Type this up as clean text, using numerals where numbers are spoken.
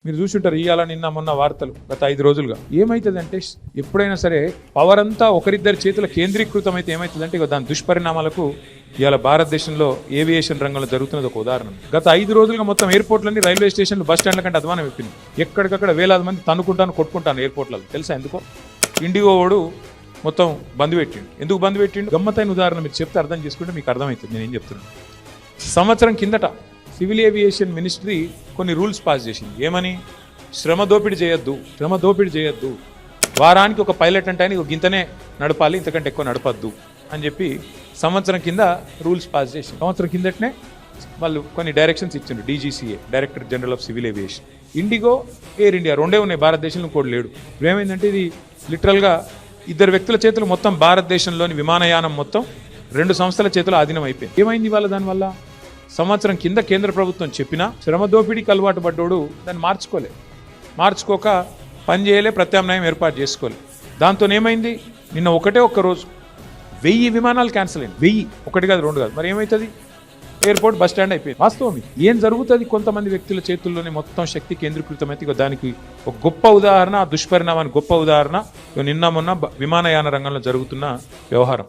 మీరు చూసుంటారు ఇవాళ నిన్న మొన్న వార్తలు గత 5 రోజులుగా ఏమైతుందంటే ఎప్పుడైనా సరే పవర్ అంతా ఒకరిద్దరి చేతుల కేంద్రీకృతం అయితే ఏమైతుందంటే ఇక దాని దుష్పరిణామాలకు ఇవాళ భారతదేశంలో ఏవియేషన్ రంగంలో జరుగుతున్నది ఒక ఉదాహరణ. గత 5 రోజులుగా మొత్తం ఎయిర్పోర్ట్లన్నీ రైల్వే స్టేషన్లు బస్ స్టాండ్ల కంటే అధ్వానం అయిపోయింది. ఎక్కడికక్కడ వేలాది మంది తన్నుకుంటాను కొట్టుకుంటాను ఎయిర్పోర్ట్లలో. తెలుసా ఎందుకో? ఇండిగో వాడు మొత్తం బంద్ పెట్టిండు. ఎందుకు బంద్ పెట్టిండు? గమ్మత్తైన ఉదాహరణ మీరు చెప్తే అర్థం చేసుకుంటే మీకు అర్థమవుతుంది నేను ఏం చెప్తున్నాను. సంవత్సరం కిందట సివిల్ ఏవియేషన్ మినిస్ట్రీ కొన్ని రూల్స్ పాస్ చేసింది. ఏమని? శ్రమ దోపిడీ చేయొద్దు, వారానికి ఒక పైలట్ అంటే ఆయన గింతనే నడపాలి, ఇంతకంటే ఎక్కువ నడపద్దు అని చెప్పి సంవత్సరం కింద రూల్స్ పాస్ చేసి సంవత్సరం కిందటనే వాళ్ళు కొన్ని డైరెక్షన్స్ ఇచ్చిండ్రు. DGCA, director general of civil aviation. IndiGo, air India రెండే ఉన్నాయి భారతదేశంలో, ఇంకోటి లేడు. ఇప్పుడు ఏమైందంటే ఇది లిటరల్గా 2 వ్యక్తుల చేతులు మొత్తం భారతదేశంలోని విమానయానం మొత్తం 2 సంస్థల చేతులు ఆధీనం అయిపోయింది. ఏమైంది వాళ్ళ దానివల్ల? సంవత్సరం కింద కేంద్ర ప్రభుత్వం చెప్పినా శ్రమ దోపిడీకి అలవాటు పడ్డోడు దాన్ని మార్చుకోక పని చేయలే, ప్రత్యామ్నాయం ఏర్పాటు చేసుకోలే. దాంతో ఏమైంది? నిన్న ఒక్క రోజు 1000 విమానాలు క్యాన్సిల్ అయింది. 1000, ఒకటి కాదు, 2 కాదు. మరి ఏమవుతుంది? ఎయిర్పోర్ట్ బస్ స్టాండ్ అయిపోయింది. వాస్తవం ఏం జరుగుతుంది? కొంతమంది వ్యక్తుల చేతుల్లోనే మొత్తం శక్తి కేంద్రీకృతమైతే దానికి ఒక గొప్ప ఉదాహరణ, దుష్పరిణామానికి గొప్ప ఉదాహరణ నిన్న మొన్న విమానయాన రంగంలో జరుగుతున్న వ్యవహారం.